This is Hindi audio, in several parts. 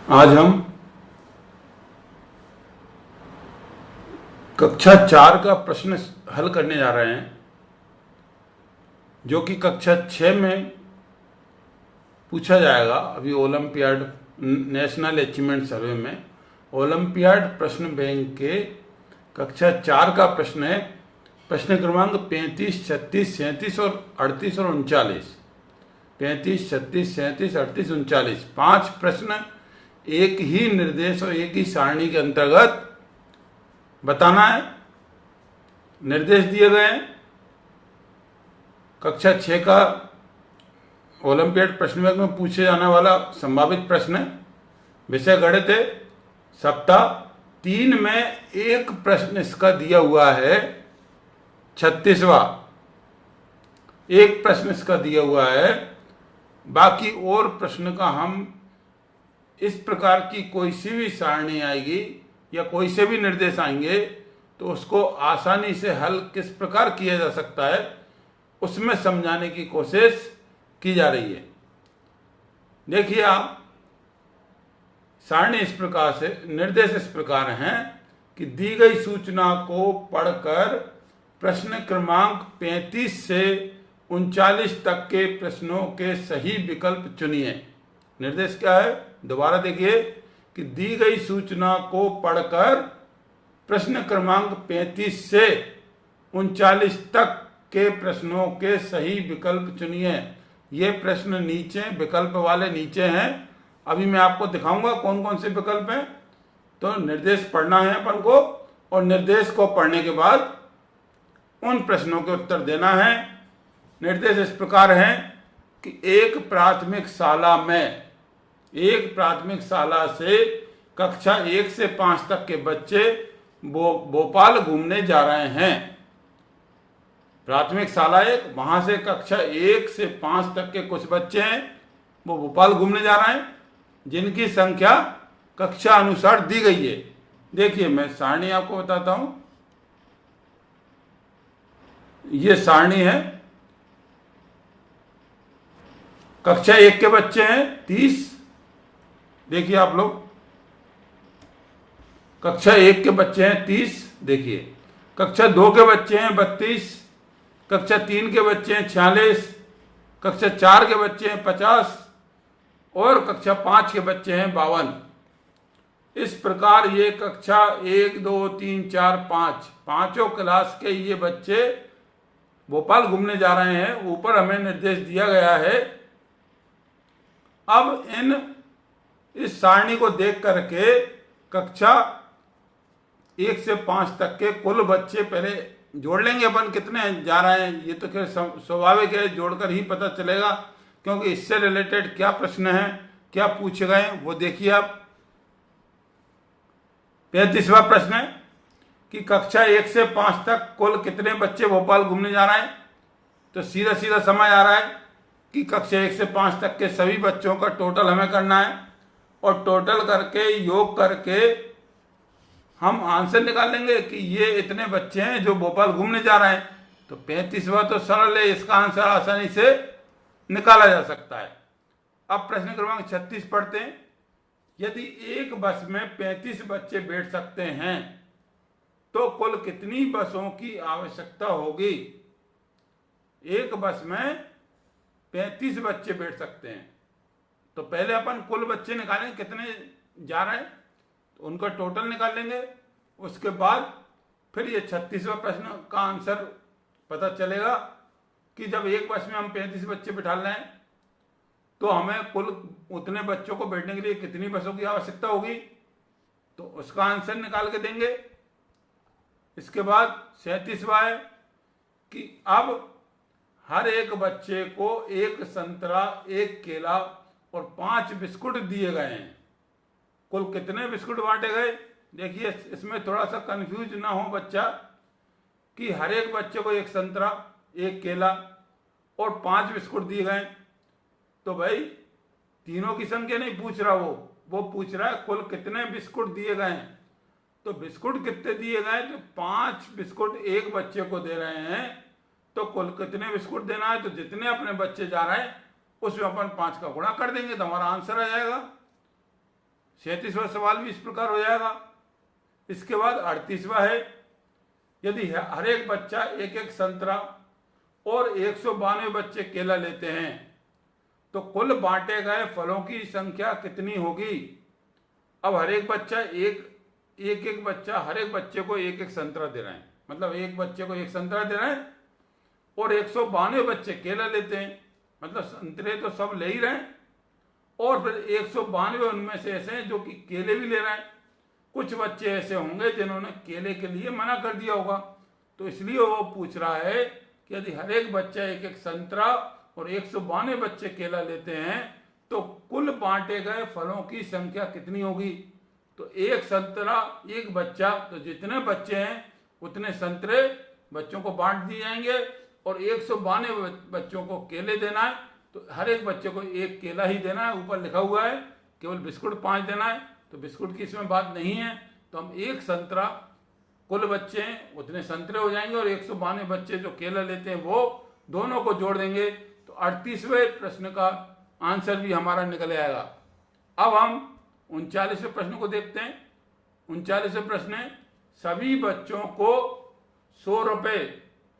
आज हम कक्षा 4 का प्रश्न हल करने जा रहे हैं, जो कि कक्षा 6 में पूछा जाएगा। अभी ओलंपियाड नेशनल अचीवमेंट सर्वे में ओलंपियाड प्रश्न बैंक के कक्षा 4 का प्रश्न है। प्रश्न क्रमांक 35, 36, 37 और 38 और 39। 35, 36, 37, 38, 39 5 प्रश्न एक ही निर्देश और एक ही सारणी के अंतर्गत बताना है। निर्देश दिए गए हैं। कक्षा 6 का ओलंपियाड प्रश्न बैंक में पूछे जाने वाला संभावित प्रश्न है। विषय गणित है। सप्ताह 3 में एक प्रश्न इसका दिया हुआ है, 36वां एक प्रश्न इसका दिया हुआ है। बाकी और प्रश्न का हम इस प्रकार की कोई सी भी सारणी आएगी या कोई से भी निर्देश आएंगे तो उसको आसानी से हल किस प्रकार किया जा सकता है उसमें समझाने की कोशिश की जा रही है। देखिए आप, सारणी इस प्रकार से, निर्देश इस प्रकार हैं कि दी गई सूचना को पढ़कर प्रश्न क्रमांक 35 से 39 तक के प्रश्नों के सही विकल्प चुनिए। निर्देश क्या है, दोबारा देखिए कि दी गई सूचना को पढ़कर प्रश्न क्रमांक 35 से 39 तक के प्रश्नों के सही विकल्प चुनिए। ये प्रश्न नीचे विकल्प वाले नीचे हैं। अभी मैं आपको दिखाऊंगा कौन कौन से विकल्प हैं। तो निर्देश पढ़ना है अपन को, और निर्देश को पढ़ने के बाद उन प्रश्नों के उत्तर देना है। निर्देश इस प्रकार है कि एक प्राथमिक शाला से कक्षा 1 से 5 तक के बच्चे भोपाल घूमने जा रहे हैं। प्राथमिक शाला 1, वहां से कक्षा 1 से 5 तक के कुछ बच्चे हैं, वो भोपाल घूमने जा रहे हैं, जिनकी संख्या कक्षा अनुसार दी गई है। देखिए मैं सारणी आपको बताता हूं। ये सारणी है। कक्षा 1 के बच्चे हैं 30। देखिए आप लोग, कक्षा 1 के बच्चे हैं 30। देखिए कक्षा 2 के बच्चे हैं 32, कक्षा 3 के बच्चे हैं 46, कक्षा 4 के बच्चे हैं 50 और कक्षा 5 के बच्चे हैं 52। इस प्रकार ये कक्षा 1, 2, 3, 4, 5 पांचों क्लास के ये बच्चे भोपाल घूमने जा रहे हैं। ऊपर हमें निर्देश दिया गया है। अब इस सारणी को देख करके कक्षा 1 से 5 तक के कुल बच्चे पहले जोड़ लेंगे अपन, कितने जा रहे हैं। ये तो खैर स्वाभाविक है, जोड़कर ही पता चलेगा, क्योंकि इससे रिलेटेड क्या प्रश्न है, क्या पूछे गए वो देखिए आप। 35वां प्रश्न है कि कक्षा 1 से 5 तक कुल कितने बच्चे भोपाल घूमने जा रहे हैं। तो सीधा सीधा समझ आ रहा है कि कक्षा 1 से 5 तक के सभी बच्चों का टोटल हमें करना है, और टोटल करके योग करके हम आंसर निकाल लेंगे कि ये इतने बच्चे हैं जो भोपाल घूमने जा रहे हैं। तो 35वां तो सरल है, इसका आंसर आसानी से निकाला जा सकता है। अब प्रश्न क्रमांक 36 पढ़ते हैं। यदि एक बस में 35 बच्चे बैठ सकते हैं तो कुल कितनी बसों की आवश्यकता होगी। एक बस में 35 बच्चे बैठ सकते हैं, तो पहले अपन कुल बच्चे निकालेंगे कितने जा रहे हैं, तो उनका टोटल निकाल लेंगे। उसके बाद फिर ये 36वां प्रश्न का आंसर पता चलेगा कि जब एक बस में हम 35 बच्चे बिठा रहे हैं तो हमें कुल उतने बच्चों को बैठने के लिए कितनी बसों की आवश्यकता होगी, तो उसका आंसर निकाल के देंगे। इसके बाद 37वां है कि अब हर एक बच्चे को एक संतरा, एक केला और 5 बिस्कुट दिए गए हैं। कुल कितने बिस्कुट बांटे गए। देखिए इसमें थोड़ा सा कंफ्यूज ना हो बच्चा कि हर एक बच्चे को एक संतरा, एक केला और 5 बिस्कुट दिए गए। तो भाई तीनों की संख्या नहीं पूछ रहा, वो पूछ रहा है कुल कितने बिस्कुट दिए गए हैं। तो बिस्कुट कितने दिए गए, तो 5 बिस्कुट एक बच्चे को दे रहे हैं, तो कुल कितने बिस्कुट देना है। तो जितने अपने बच्चे जा रहे हैं उसमें अपन 5 का गुणा कर देंगे तो हमारा आंसर आ जाएगा। 37वां सवाल भी इस प्रकार हो जाएगा। इसके बाद 38वां है, यदि हर एक बच्चा एक एक संतरा और 192 बच्चे केला लेते हैं तो कुल बांटे गए फलों की संख्या कितनी होगी। अब हर एक बच्चा एक बच्चा हर एक बच्चे को एक एक संतरा दे रहे हैं, मतलब एक बच्चे को एक संतरा दे रहे हैं और 192 बच्चे केला लेते हैं, मतलब संतरे तो सब ले ही रहे हैं और फिर 192 उनमें से ऐसे हैं जो कि केले भी ले रहे हैं। कुछ बच्चे ऐसे होंगे जिन्होंने केले के लिए मना कर दिया होगा, तो इसलिए वो पूछ रहा है कि यदि हर एक बच्चा एक एक संतरा और 192 बच्चे केला लेते हैं तो कुल बांटे गए फलों की संख्या कितनी होगी। तो एक संतरा एक बच्चा, तो जितने बच्चे हैं उतने संतरे बच्चों को बांट दिए जाएंगे और 192 बच्चों को केले देना है, तो हर एक बच्चे को एक केला ही देना है। ऊपर लिखा हुआ है केवल बिस्कुट 5 देना है, तो बिस्कुट की इसमें बात नहीं है। तो हम एक संतरा, कुल बच्चे हैं उतने संतरे हो जाएंगे और 192 बच्चे जो केला लेते हैं वो दोनों को जोड़ देंगे, तो 38वें प्रश्न का आंसर भी हमारा निकल आएगा। अब हम 39वें प्रश्न को देखते हैं। 39वें प्रश्न है, सभी बच्चों को 100 रुपये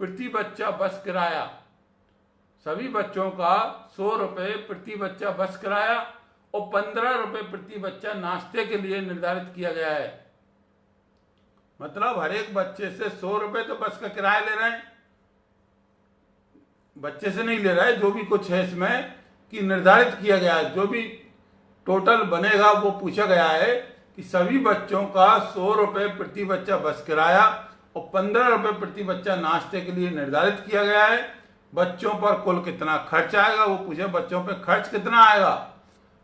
प्रति बच्चा बस किराया, सभी बच्चों का 100 रुपये प्रति बच्चा बस किराया और 15 रुपये प्रति बच्चा नाश्ते के लिए निर्धारित किया गया है। मतलब हर एक बच्चे से 100 रुपये तो बस का किराया ले रहे हैं, बच्चे से नहीं ले रहा है, जो भी कुछ है इसमें कि निर्धारित किया गया है, जो भी टोटल बनेगा वो पूछा गया है कि सभी बच्चों का 100 रुपये प्रति बच्चा बस किराया और 15 रुपये प्रति बच्चा नाश्ते के लिए निर्धारित किया गया है। बच्चों पर कुल कितना खर्च आएगा, वो पूछे बच्चों पर खर्च कितना आएगा,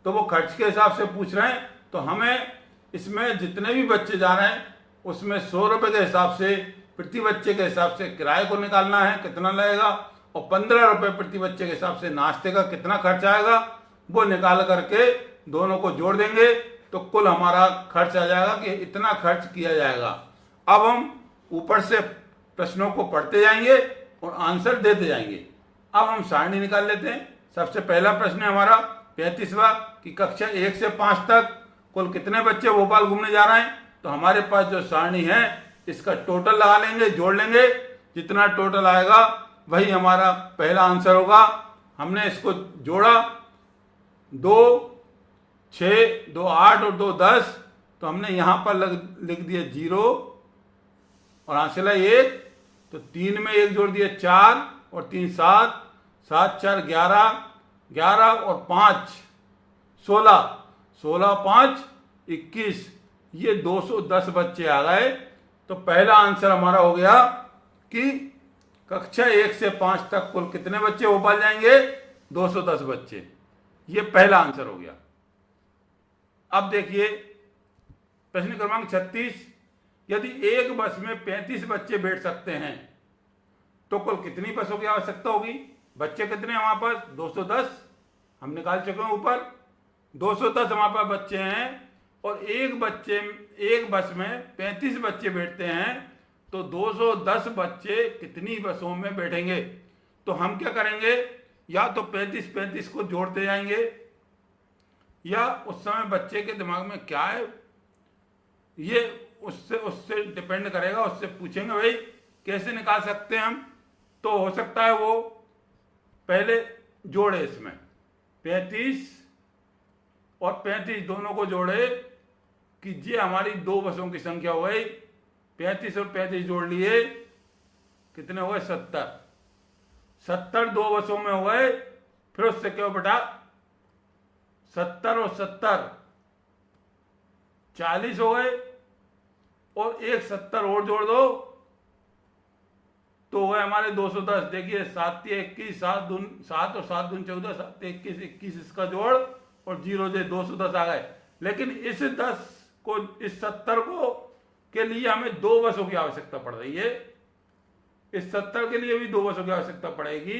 तो वो खर्च के हिसाब से पूछ रहे हैं। तो हमें इसमें जितने भी बच्चे जा रहे हैं उसमें 100 रुपये के हिसाब से प्रति बच्चे के हिसाब से किराए को निकालना है कितना लगेगा और 15 रुपये प्रति बच्चे के हिसाब से नाश्ते का कितना खर्च आएगा वो निकाल करके दोनों को जोड़ देंगे, तो कुल हमारा खर्च आ जाएगा कि इतना खर्च किया जाएगा। अब हम ऊपर से प्रश्नों को पढ़ते जाएंगे और आंसर देते जाएंगे। अब हम सारणी निकाल लेते हैं। सबसे पहला प्रश्न है हमारा 35वां कि कक्षा 1 से 5 तक कुल कितने बच्चे भोपाल घूमने जा रहे हैं। तो हमारे पास जो सारणी है इसका टोटल लगा लेंगे, जोड़ लेंगे, जितना टोटल आएगा वही हमारा पहला आंसर होगा। हमने इसको जोड़ा 2 6 2 8 और 2 10, तो हमने यहाँ पर लिख दिया 0 और हासिला 1, तो 3 में 1 जोड़ दिया 4 और 3 7, 7 4 11, 11 और 5 16, 16 5 21, ये 210 बच्चे आ गए। तो पहला आंसर हमारा हो गया कि कक्षा 1 से 5 तक कुल कितने बच्चे भोपाल जाएंगे, 210 बच्चे। ये पहला आंसर हो गया। अब देखिए प्रश्न क्रमांक 36, यदि एक बस में 35 बच्चे बैठ सकते हैं तो कुल कितनी बसों की आवश्यकता होगी। बच्चे कितने हैं वहां पर, 210 हम निकाल चुके हैं ऊपर। 210 हमारे पास बच्चे हैं और एक बस में 35 बच्चे बैठते हैं, तो 210 बच्चे कितनी बसों में बैठेंगे। तो हम क्या करेंगे, या तो 35 को जोड़ते जाएंगे, या उस समय बच्चे के दिमाग में क्या है ये उससे डिपेंड करेगा, उससे पूछेंगे भाई कैसे निकाल सकते हैं हम। तो हो सकता है वो पहले जोड़े, इसमें 35 और 35 दोनों को जोड़े कि ये हमारी 2 बसों की संख्या हो गई। 35 और 35 जोड़ लिए, कितने हो गए, 70। 70 2 बसों में हो गए। फिर उससे क्या बेटा, 70 और 70 40 हो गए और एक 70 और जोड़ दो तो हो गए हमारे 210। देखिए 7 21, 7 और 7 दून 14, 7 21 21, इसका जोड़ और 0 से 210 आ गए। लेकिन इस 70 को के लिए हमें 2 बसों की आवश्यकता पड़ रही है। इस 70 के लिए भी 2 बसों की आवश्यकता पड़ेगी,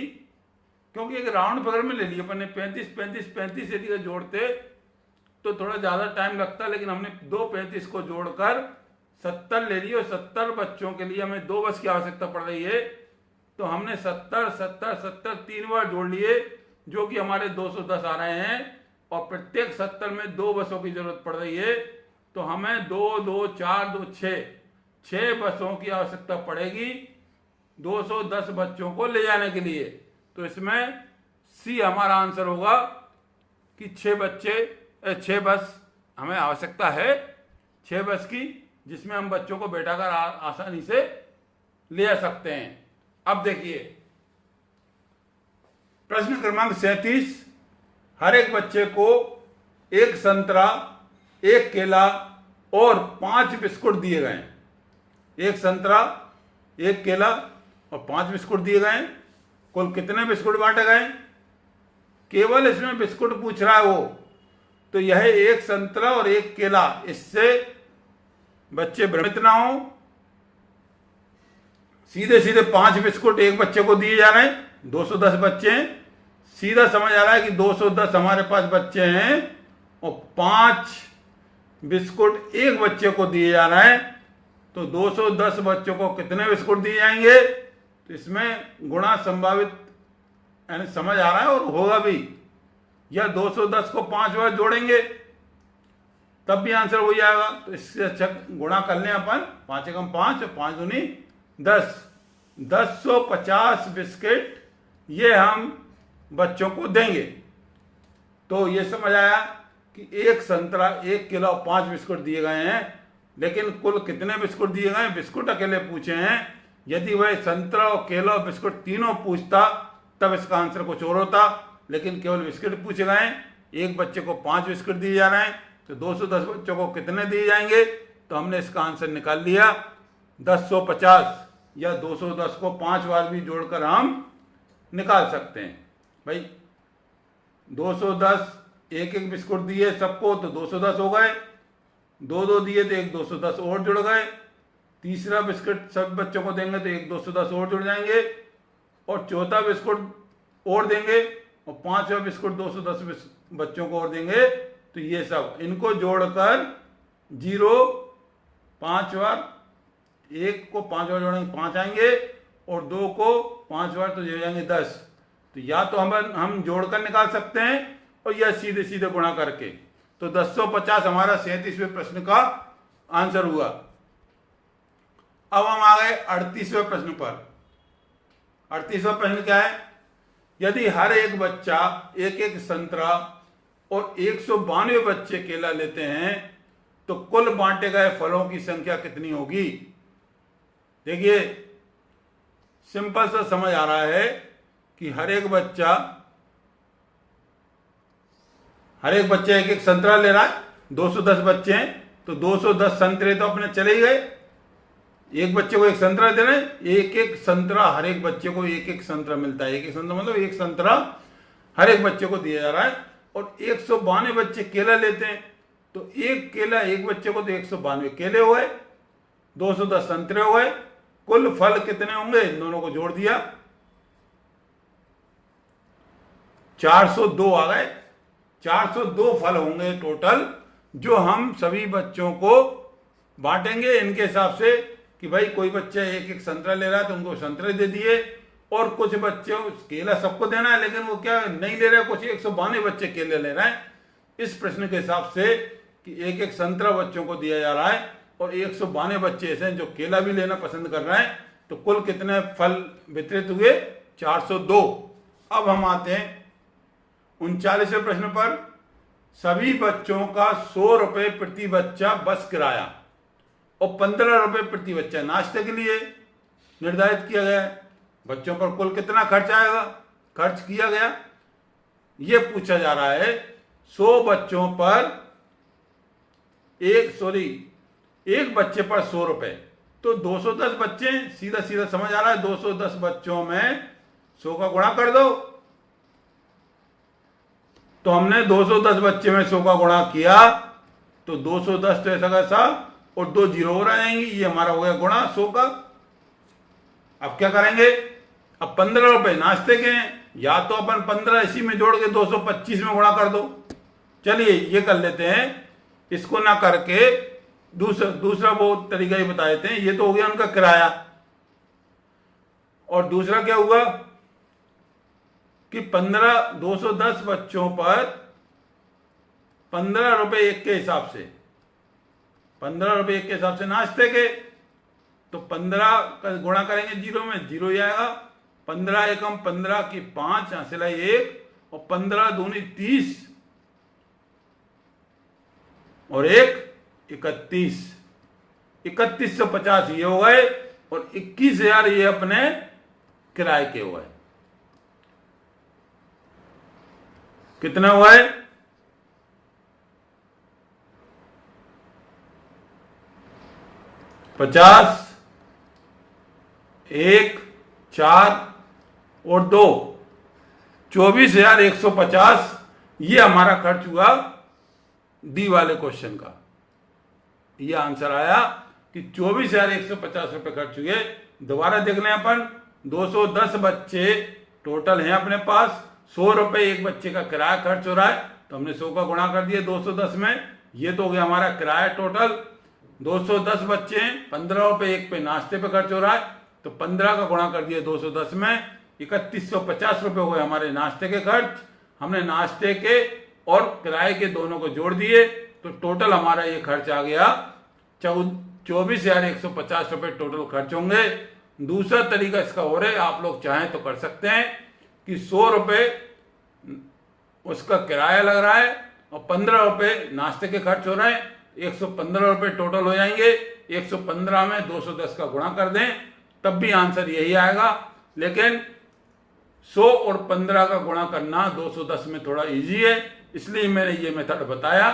क्योंकि एक राउंड फिगर में ले लिया अपन ने 35 यदि जोड़ते तो थोड़ा ज्यादा टाइम लगता, लेकिन हमने 2 35 को जोड़कर 70 ले लिए और 70 बच्चों के लिए हमें 2 बस की आवश्यकता पड़ रही है। तो हमने 70 70 70 3 बार जोड़ लिए, जो कि हमारे 210 आ रहे हैं। और प्रत्येक 70 में 2 बसों की जरूरत पड़ रही है, तो हमें 2 2 4 2 6 बसों की आवश्यकता पड़ेगी 210 बच्चों को ले जाने के लिए। तो इसमें सी हमारा आंसर होगा कि 6 बस हमें आवश्यकता है, 6 बस की, जिसमें हम बच्चों को बैठाकर आसानी से ले जा सकते हैं। अब देखिए प्रश्न क्रमांक 37, हर एक बच्चे को 1 संतरा, 1 केला और 5 बिस्कुट दिए गए हैं। 1 संतरा, 1 केला और 5 बिस्कुट दिए गए हैं। कुल कितने बिस्कुट बांटे गए? केवल इसमें बिस्कुट पूछ रहा है वो, तो यह 1 संतरा और 1 केला, इससे बच्चे भ्रमित ना हो। सीधे सीधे 5 बिस्कुट एक बच्चे को दिए जा रहे हैं, 210 बच्चे हैं, सीधा समझ आ रहा है कि 210 हमारे पास बच्चे हैं और 5 बिस्कुट एक बच्चे को दिए जा रहे हैं, तो 210 बच्चों को कितने बिस्कुट दिए जाएंगे? तो इसमें गुणा संभावित यानी समझ आ रहा है और होगा भी, या 210 को 5 बार जोड़ेंगे तब भी आंसर हो जाएगा। तो इससे अच्छा गुणा कर लें अपन, 5 एकम 5 और 5 दूनी 10, 1050 बिस्किट ये हम बच्चों को देंगे। तो ये समझ आया कि 1 संतरा, 1 केला और 5 बिस्कुट दिए गए हैं, लेकिन कुल कितने बिस्कुट दिए गए? बिस्कुट अकेले पूछे हैं। यदि वह संतरा और केला और बिस्कुट तीनों पूछता तब इसका आंसर कुछ और होता, लेकिन केवल बिस्किट पूछे गए हैं। एक बच्चे को 5 बिस्कुट दिए जा रहे हैं, तो 210 बच्चों को कितने दिए जाएंगे? तो हमने इसका आंसर निकाल लिया 1050, या 210 को 5 बार भी जोड़कर हम निकाल सकते हैं। भाई 210, एक एक बिस्कुट दिए सबको तो 210 हो गए, 2 दिए तो एक 210 और जुड़ गए, तीसरा बिस्कुट सब बच्चों को देंगे तो एक 210 और जुड़ जाएंगे, और चौथा बिस्कुट और देंगे और 5वां बिस्कुट 210 बच्चों को और देंगे। तो ये सब इनको जोड़कर 0 5 बार, 1 को 5 बार जोड़ेंगे 5 आएंगे, और 2 को 5 बार तो हो जाएंगे 10। तो या तो हम जोड़कर निकाल सकते हैं और या सीधे सीधे गुणा करके। तो 1050 हमारा 37वें प्रश्न का आंसर हुआ। अब हम आ गए 38वें प्रश्न पर। 38वां प्रश्न क्या है? यदि हर एक बच्चा 1 संतरा और 192 बच्चे केला लेते हैं तो कुल बांटे गए फलों की संख्या कितनी होगी? देखिए सिंपल सा समझ आ रहा है कि हर एक बच्चा 1 संतरा ले रहा है, 210 बच्चे हैं तो 210 संतरे तो अपने चले ही गए। एक बच्चे को 1 संतरा दे रहे हैं, 1 संतरा, हर एक बच्चे को 1 संतरा मिलता है। 1 संतरा मतलब 1 संतरा हर एक बच्चे को दिया जा रहा है। और 192 बच्चे केला लेते हैं तो 1 केला एक बच्चे को, तो 192 केले हो गए, 210 संतरे हो गए। कुल फल कितने होंगे? इन दोनों को जोड़ दिया, 402 आ गए। 402 फल होंगे टोटल, जो हम सभी बच्चों को बांटेंगे इनके हिसाब से कि भाई कोई बच्चा 1 संतरा ले रहा है तो उनको संतरे दे दिए, और कुछ बच्चे केला सबको देना है लेकिन वो क्या नहीं ले रहे, कुछ 192 बच्चे केले ले रहे हैं। इस प्रश्न के हिसाब से कि 1 संतरा बच्चों को दिया जा रहा है और 192 बच्चे ऐसे हैं जो केला भी लेना पसंद कर रहे हैं, तो कुल कितने फल वितरित हुए? 402। अब हम आते हैं 39वें प्रश्न पर। सभी बच्चों का 100 रुपये प्रति बच्चा बस किराया और 15 रुपये प्रति बच्चा नाश्ते के लिए निर्धारित किया गया है। बच्चों पर कुल कितना खर्च आएगा? खर्च किया गया ये पूछा जा रहा है। 100 बच्चों पर एक बच्चे पर 100 रुपये, तो 210 बच्चे, सीधा सीधा समझ आ रहा है, 210 बच्चों में 100 का गुणा कर दो। तो हमने 210 बच्चे में 100 का गुणा किया तो 210 तो ऐसा कैसा और 2 जीरो हो जाएंगी, ये हमारा हो गया गुणा 100 का। अब क्या करेंगे? अब 15 रुपए नाश्ते के हैं, या तो अपन 15 इसी में जोड़ के 225 में गुणा कर दो। चलिए ये कर लेते हैं, इसको ना करके दूसरा वो तरीका ही बता देते हैं। ये तो हो गया उनका किराया, और दूसरा क्या हुआ कि 210 बच्चों पर 15 रुपये एक के हिसाब से, 15 रुपये एक के हिसाब से नाश्ते के, तो 15 का गुणा करेंगे जीरो में, जीरो ही आएगा। 15 एकम 15 की 5, यहां से लाई 1, और 15 दूनी 30 और 1 31, 3150 ये हो गए, और 21,000 ये अपने किराए के हुए। कितने हुए? 50, 1, 4 और 2, 24,150 ये हमारा खर्च हुआ डी वाले क्वेश्चन का। ये आंसर आया कि 24,150 रुपए खर्च हुए। दोबारा देख लें अपन, 210 बच्चे टोटल हैं अपने पास, 100 रुपए एक बच्चे का किराया खर्च हो रहा है, तो हमने 100 का गुणा कर दिया 210 में, ये तो हो गया हमारा किराया टोटल। 210 बच्चे हैं, 15 रुपए एक पे नाश्ते पे खर्च हो रहा है, तो 15 का गुणा कर दिया 210 में, 3150 रुपए हुए हमारे नाश्ते के खर्च। हमने नाश्ते के और किराए के दोनों को जोड़ दिए, तो टोटल हमारा ये खर्च आ गया 24,150 रुपए टोटल खर्च होंगे। दूसरा तरीका इसका हो रहा है, आप लोग चाहें तो कर सकते हैं कि 100 रुपए उसका किराया लग रहा है और 15 रुपए नाश्ते के खर्च हो रहे हैं, 115 रुपए टोटल हो जाएंगे। 115 में 210 का गुणा कर दें, तब भी आंसर यही आएगा। लेकिन 100 और 15 का गुणा करना 210 में थोड़ा इजी है, इसलिए मैंने ये मेथड बताया।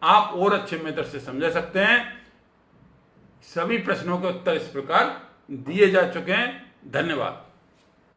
आप और अच्छे मेथड से समझ सकते हैं। सभी प्रश्नों के उत्तर इस प्रकार दिए जा चुके हैं। धन्यवाद।